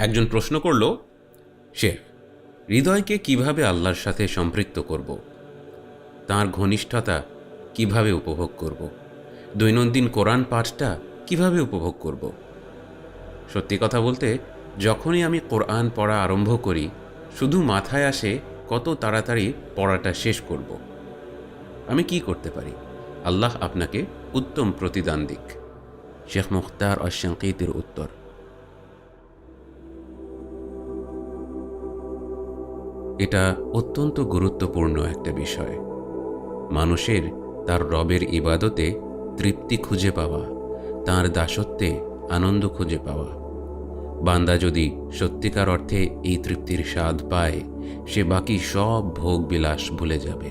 একজন প্রশ্ন করল, শেখ, হৃদয়কে কিভাবে আল্লাহর সাথে সম্পৃক্ত করব, তাঁর ঘনিষ্ঠতা কিভাবে উপভোগ করব, দৈনন্দিন কোরআন পাঠটা কিভাবে উপভোগ করব? সত্যি কথা বলতে, যখনই আমি কোরআন পড়া আরম্ভ করি, শুধু মাথায় আসে কত তাড়াতাড়ি পড়াটা শেষ করব। আমি কি করতে পারি? আল্লাহ আপনাকে উত্তম প্রতিদান দিক। শেখ মুখতার আশ-শানকিতির উত্তর। এটা অত্যন্ত গুরুত্বপূর্ণ একটা বিষয়। মানুষের তার রবের ইবাদতে তৃপ্তি খুঁজে পাওয়া, তাঁর দাসত্বে আনন্দ খুঁজে পাওয়া। বান্দা যদি সত্যিকার অর্থে এই তৃপ্তির স্বাদ পায়, সে বাকি সব ভোগ বিলাস ভুলে যাবে।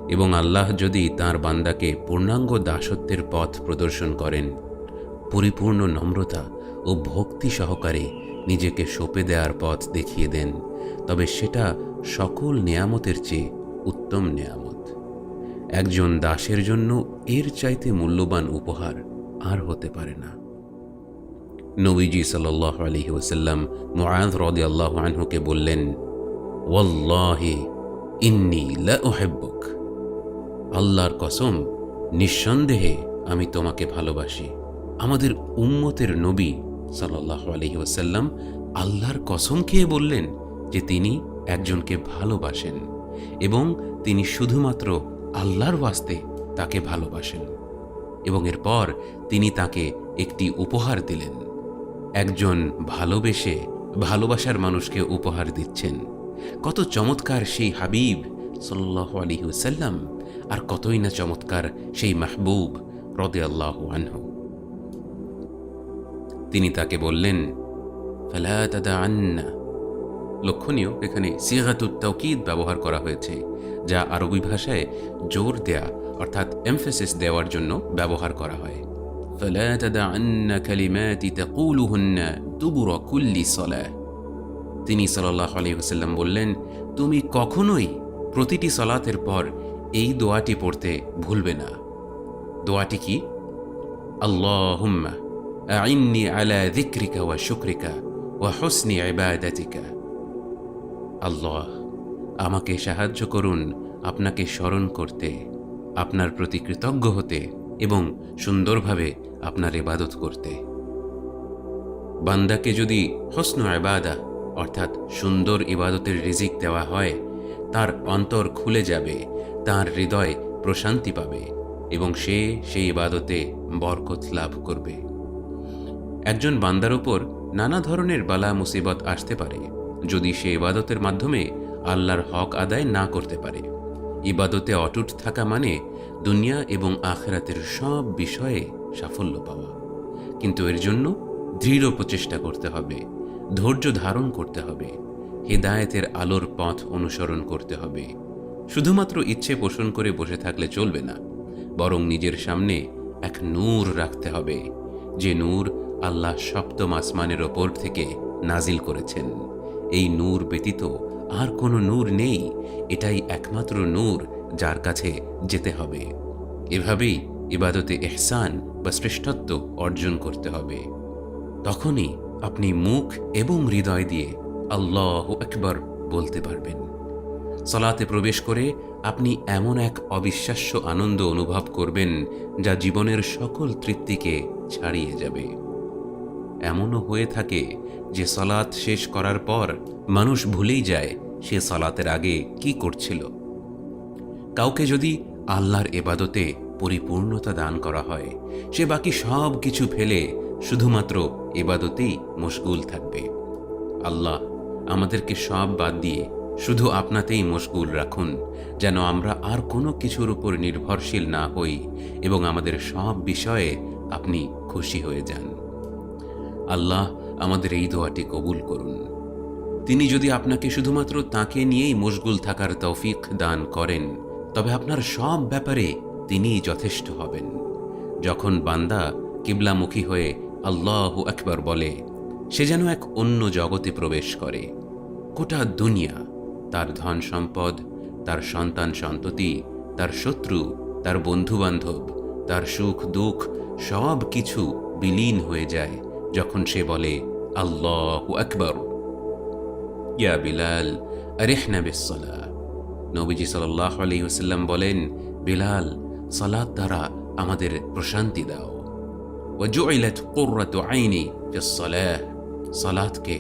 এবং আল্লাহ যদি তাঁর বান্দাকে পূর্ণাঙ্গ দাসত্বের পথ প্রদর্শন করেন, পরিপূর্ণ নম্রতা ও ভক্তি সহকারে নিজেকে সঁপে দেওয়ার পথ দেখিয়ে দেন, তবে সেটা সকল নেয়ামতের চেয়ে উত্তম নেয়ামত। একজন দাসের জন্য এর চাইতে মূল্যবান উপহার আর হতে পারে না। নবীজি সাল্লাল্লাহু আলাইহি ওয়াসাল্লাম মুআয রাদিয়াল্লাহু আনহুকে বললেন, ওয়াল্লাহি ইন্নী লা উহিব্বুক, আল্লাহর কসম, নিঃসন্দেহে আমি তোমাকে ভালোবাসি। আমাদের উম্মতের নবী সাল্লাল্লাহু আলাইহি ওয়াসাল্লাম আল্লাহর কসম খেয়ে বললেন যে তিনি একজনকে ভালোবাসেন এবং তিনি শুধুমাত্র আল্লাহর ওয়াস্তে তাকে ভালোবাসেন। এবং এরপর তিনি তাকে একটি উপহার দিলেন। একজন ভালোবেসে ভালোবাসার মানুষকে উপহার দিচ্ছেন। কত চমৎকার সেই হাবিব সাল্লাল্লাহু আলাইহি ওয়াসাল্লাম, আর কতই না চমৎকার সেই মাহবুব রাদিয়াল্লাহু আনহু। তিনি তাকে বললেন, ফালা তাদাআন্না। লক্ষণীয়, এখানে সিগাতুত তাওকীদ ব্যবহার করা হয়েছে, যা আরবি ভাষায় জোর দেয়া অর্থাৎ এমফেসিস দেওয়ার জন্য ব্যবহার করা হয়। ফালা তাদাআন্না কালিমাতি তাকুলুহুন্না দুবুরা কুল্লি সালাহ। তিনি সাল্লাল্লাহু আলাইহি ওয়াসাল্লাম বললেন, তুমি কখনোই প্রতিটি সালাতের পর এই দোয়াটি পড়তে ভুলবে না। দোয়াটি কি? আল্লাহুম্মা আইন্নি আলা যিকরিকা ওয়া শুকরিকা ওয়া হুসনি ইবাদাতিকা। আল্লাহ, আমাকে সাহায্য করুন আপনাকে স্মরণ করতে, আপনার প্রতি কৃতজ্ঞ হতে এবং সুন্দরভাবে আপনার ইবাদত করতে। বান্দাকে যদি হুসনু ইবাদা অর্থাৎ সুন্দর ইবাদতের রিজিক দেওয়া হয়, তার অন্তর খুলে যাবে, তার হৃদয় প্রশান্তি পাবে এবং সে সেই ইবাদতে বরকত লাভ করবে। একজন বান্দার উপর নানা ধরনের বালা মুসিবত আসতে পারে যদি সে ইবাদতের মাধ্যমে আল্লাহর হক আদায় না করতে পারে। ইবাদতে অটুট থাকা মানে দুনিয়া এবং আখিরাতের সব বিষয়ে সাফল্য পাওয়া। কিন্তু এর জন্য দৃঢ় প্রচেষ্টা করতে হবে, ধৈর্য ধারণ করতে হবে, হিদায়েতের আলোর পথ অনুসরণ করতে হবে। শুধুমাত্র ইচ্ছে পোষণ করে বসে থাকলে চলবে না, বরং নিজের সামনে এক নূর রাখতে হবে, যে নূর আল্লাহ সপ্তম আসমানের ওপর থেকে নাজিল করেছেন। এই নূর ব্যতীত আর কোনো নূর নেই, এটাই একমাত্র নূর যার কাছে যেতে হবে। এভাবেই ইবাদতে ইহসান বা শ্রেষ্ঠত্ব অর্জন করতে হবে। তখনই আপনি মুখ এবং হৃদয় দিয়ে আল্লাহু আকবার বলতে পারবেন। সালাতে প্রবেশ করে আপনি এমন এক অবিশ্বাস্য আনন্দ অনুভব করবেন যা জীবনের সকল তৃপ্তিকে ছাড়িয়ে যাবে। এমনও হয়ে থাকে যে সালাত শেষ করার পর মানুষ ভুলেই যায় সে সালাতের আগে কি করছিল। কাউকে যদি আল্লাহর ইবাদতে পরিপূর্ণতা দান করা হয়, সে বাকি সব কিছু ফেলে শুধুমাত্র ইবাদতেই মশগুল থাকবে। আল্লাহ আমাদেরকে সব বাদ দিয়ে শুধু আপনাতেই মশগুল রাখুন, যেন আমরা আর কোনো কিছুর উপর নির্ভরশীল না হই এবং আমাদের সব বিষয়ে আপনি খুশি হয়ে যান। আল্লাহ আমাদের এই দোয়াটি কবুল করুন। তিনি যদি আপনাকে শুধুমাত্র তাকে নিয়েই মশগুল থাকার তৌফিক দান করেন, তবে আপনার সব ব্যাপারে তিনিই যথেষ্ট হবেন। যখন বান্দা কিবলামুখী হয়ে আল্লাহু আকবার বলে, সে যেন এক অন্য জগতে প্রবেশ করে। গোটা দুনিয়া, তার ধন সম্পদ, তার সন্তান সন্ততি, তার শত্রু, তার বন্ধুবান্ধব, তার সুখ দুঃখ সব কিছু বিলীন হয়ে যায় যখন সে বলে আল্লাহু আকবার, ইয়া বিলাল আরিহনা বিসসালাহ। নবীজি সাল্লাল্লাহু আলাইহি ওয়াসাল্লাম বলেন, বিলাল, সালাত দ্বারা আমাদের প্রশান্তি দাও। ওয়াজুইলাত কুররাতু আইনি ফিস-সালাহ, সালাতকে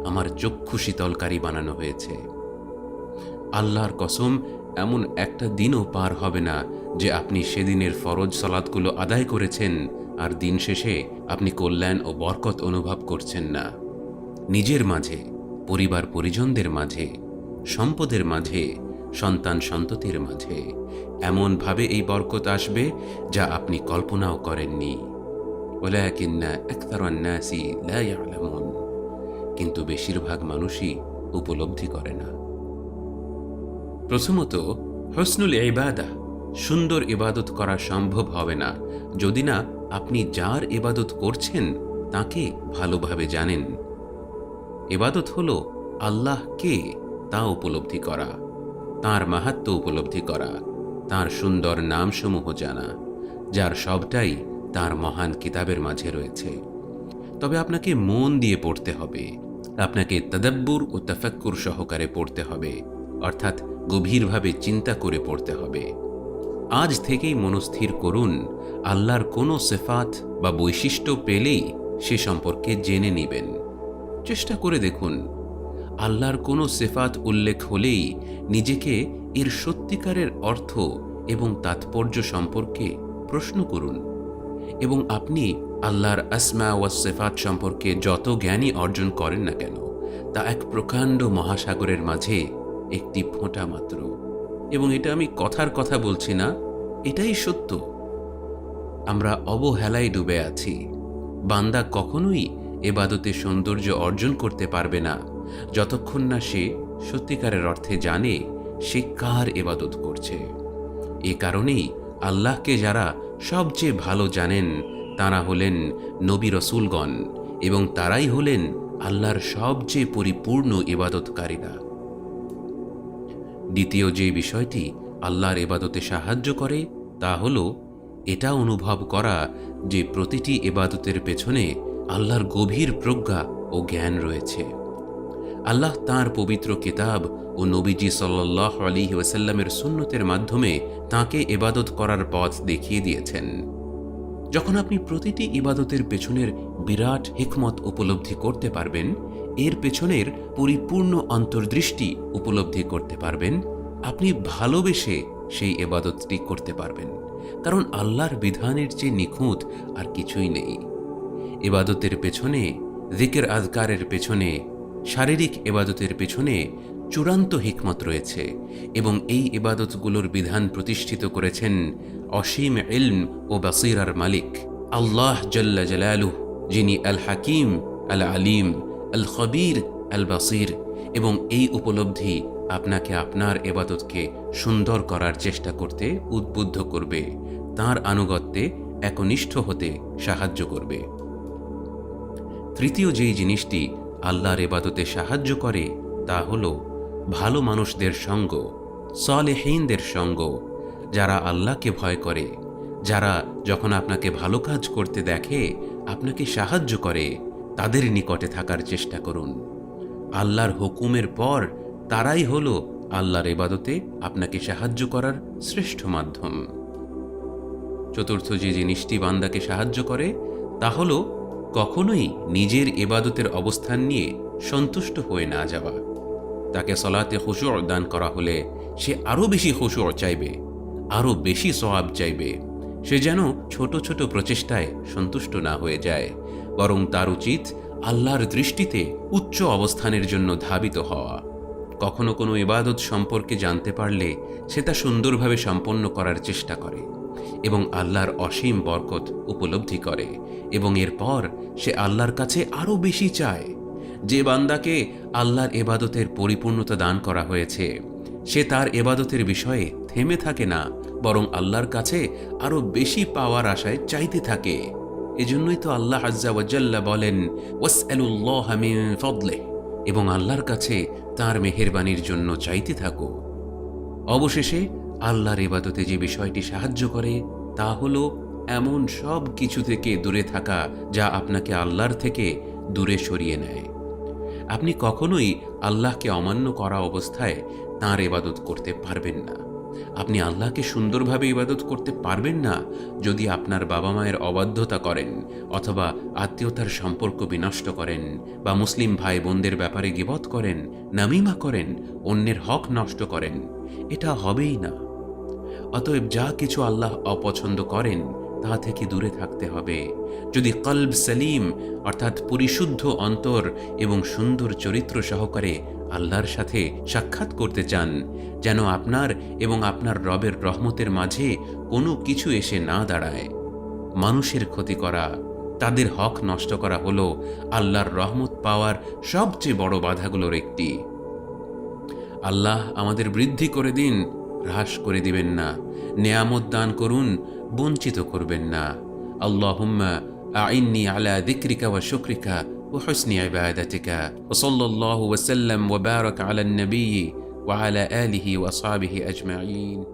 আমার চক্ষু শীতলকারী বানানো হয়েছে। আল্লাহর কসম, এমন একটা দিনও পার হবে না যে আপনি সেদিনের ফরজ সালাতগুলো আদায় করেছেন আর দিন শেষে আপনি কল্যাণ ও বরকত অনুভব করছেন না। নিজের মাঝে, পরিবার পরিজনদের মাঝে, সম্পদের মাঝে, সন্তান সন্ততির মাঝে এমনভাবে এই বরকত আসবে যা আপনি কল্পনাও করেননি। ওয়ালাকিন্না আকতারান নাসি লা ইয়ালামুন, কিন্তু বেশিরভাগ মানুষই উপলব্ধি করে না। প্রথমত, হুসনুল ইবাদাহ, সুন্দর ইবাদত করা সম্ভব হবে না যদি না আপনি যার ইবাদত করছেন তাকে ভালোভাবে জানেন। ইবাদত হলো আল্লাহ কে তা উপলব্ধি করা, তাঁর মাহাত্ম্য উপলব্ধি করা, তাঁর সুন্দর নামসমূহ জানা, যার সবটাই তাঁর মহান কিতাবের মাঝে রয়েছে। তবে আপনাকে মন দিয়ে পড়তে হবে, আপনাকে তাদাব্বুর ও তাফাক্কুর সহকারে পড়তে হবে, অর্থাৎ গভীরভাবে চিন্তা করে পড়তে হবে। আজ থেকেই মনস্থির করুন, আল্লাহর কোনো সিফাত বা বৈশিষ্ট্য পেলেই সে সম্পর্কে জেনে নেবেন। চেষ্টা করে দেখুন, আল্লাহর কোনো সিফাত উল্লেখ হলেই নিজেকে এর সত্যিকারের অর্থ এবং তাৎপর্য সম্পর্কে প্রশ্ন করুন, এবং আপনি আল্লাহর আসমা ওয়া সিফাত সম্পর্কে যত জ্ঞানই অর্জন করেন না কেন, তা এক প্রকাণ্ড মহাসাগরের মাঝে একটি ফোঁটা মাত্র। এবং এটা আমি কথার কথা বলছি না, এটাই সত্য। আমরা অবহেলায় ডুবে আছি। বান্দা কখনোই এবাদতে সৌন্দর্য অর্জন করতে পারবে না যতক্ষণ না সে সত্যিকারের অর্থে জানে সে কার এবাদত করছে। এ কারণেই আল্লাহকে যারা সবচেয়ে ভালো জানেন তারা হলেন নবী রসুলগণ, এবং তারাই হলেন আল্লাহর সবচেয়ে পরিপূর্ণ ইবাদতকারীরা। দ্বিতীয় যে বিষয়টি আল্লাহর ইবাদতে সাহায্য করে তা হল এটা অনুভব করা যে প্রতিটি ইবাদতের পেছনে আল্লাহর গভীর প্রজ্ঞা ও জ্ঞান রয়েছে। আল্লাহ তাঁর পবিত্র কিতাব ও নবীজি সাল্লাল্লাহু আলাইহি ওয়াসাল্লামের সুন্নতের মাধ্যমে তাঁকে ইবাদত করার পথ দেখিয়ে দিয়েছেন। যখন আপনি প্রতিটি ইবাদতের পেছনের বিরাট হিকমত উপলব্ধি করতে পারবেন, এর পেছনের পরিপূর্ণ অন্তর্দৃষ্টি উপলব্ধি করতে পারবেন, আপনি ভালোবেসে সেই ইবাদতটি করতে পারবেন। কারণ আল্লাহর বিধানের চেয়ে নিখুঁত আর কিছুই নেই। ইবাদতের পেছনে, যিকির আযকারের পেছনে, শারীরিক ইবাদতের পেছনে চূড়ান্ত হিকমত রয়েছে, এবং এই ইবাদতগুলোর বিধান প্রতিষ্ঠিত করেছেন অসীম ইলম ও বাসীরার মালিক আল্লাহ জাল্লা জালালুহু, যিনি আল হাকিম, আল আলিম, আল খবীর, আল বাসীর। এবং এই উপলব্ধি আপনাকে আপনার ইবাদতকে সুন্দর করার চেষ্টা করতে উদ্বুদ্ধ করবে, তাঁর আনুগত্যে একনিষ্ঠ হতে সাহায্য করবে। তৃতীয় যেই জিনিসটি আল্লাহর ইবাদতে সাহায্য করে তা হল ভালো মানুষদের সঙ্গ, সালেহীনদের সঙ্গ, যারা আল্লাহকে ভয় করে, যারা যখন আপনাকে ভালো কাজ করতে দেখে আপনাকে সাহায্য করে, তাদের নিকটে থাকার চেষ্টা করুন। আল্লাহর হুকুমের পর তারাই হল আল্লাহর ইবাদতে আপনাকে সাহায্য করার শ্রেষ্ঠ মাধ্যম। চতুর্থ যে জিনিসটি বান্দাকে সাহায্য করে তা হল কখনোই নিজের ইবাদতের অবস্থান নিয়ে সন্তুষ্ট হয়ে না যাওয়া। তাকে সলাতে খুশু দান করা হলে সে আরও বেশি খুশু চাইবে, আরও বেশি সওয়াব চাইবে। সে যেন ছোট ছোট প্রচেষ্টায় সন্তুষ্ট না হয়ে যায়, বরং তার উচিত আল্লাহর দৃষ্টিতে উচ্চ অবস্থানের জন্য ধাবিত হওয়া। কখনো কোনো ইবাদত সম্পর্কে জানতে পারলে সে তা সুন্দরভাবে সম্পন্ন করার চেষ্টা করে এবং আল্লাহর অসীম বরকত উপলব্ধি করে, এবং এরপর সে আল্লাহর কাছে আরও বেশি চায়। যে বান্দাকে আল্লাহর ইবাদতের পরিপূর্ণতা দান করা হয়েছে, সে তার ইবাদতের বিষয়ে থেমে থাকে না, বরং আল্লাহর কাছে আরও বেশি পাওয়ার আশায় চাইতে থাকে। এজন্যই তো আল্লাহ আজ্জা ওয়া জাল্লা বলেন, ওয়াসআলুল্লাহা মিন ফাদলিহি, এবং আল্লাহর কাছে তাঁর মেহেরবানির জন্য চাইতে থাকো। অবশেষে আল্লাহর ইবাদতে যে বিষয়টি সাহায্য করে তা হলো এমন সব কিছু থেকে দূরে থাকা যা আপনাকে আল্লাহর থেকে দূরে সরিয়ে নেয়। আপনি কখনোই আল্লাহকে অমান্য করা অবস্থায় তাঁর ইবাদত করতে পারবেন না। আপনি আল্লাহকে সুন্দরভাবে ইবাদত করতে পারবেন না যদি আপনার বাবা মায়ের অবাধ্যতা করেন, অথবা আত্মীয়তার সম্পর্ক বিনষ্ট করেন, বা মুসলিম ভাই বোনদের ব্যাপারে গীবত করেন, নামিমা করেন, অন্যের হক নষ্ট করেন। এটা হবেই না। অতএব যা কিছু আল্লাহ অপছন্দ করেন তা থেকে দূরে থাকতে হবে। যদি কলব সলিম অর্থাৎ পরিশুদ্ধ অন্তর এবং সুন্দর চরিত্র সহকারে আল্লাহর সাথে সাক্ষাৎ করতে চান, যেন আপনার এবং আপনার রবের রহমতের মাঝে কোনো কিছু এসে না দাঁড়ায়। মানুষের ক্ষতি করা, তাদের হক নষ্ট করা হলো আল্লাহর রহমত পাওয়ার সবচেয়ে বড় বাধাগুলোর একটি। আল্লাহ আমাদের বৃদ্ধি করে দিন, হ্রাস করে দিবেন না। নেয়ামত দান করুন, বঞ্চিত করবেন না। আল্লাহুম্মা আইন্নি আলা যিকরিকা ওয়া শুকরিকা ওয়া হুসনি ইবাদাতিকা। ওয়া সাল্লাল্লাহু ওয়া সাল্লাম ওয়া বারাকা আলা নবী ওয়া আলা আলিহি ওয়া আসহাবিহি আজমাইন।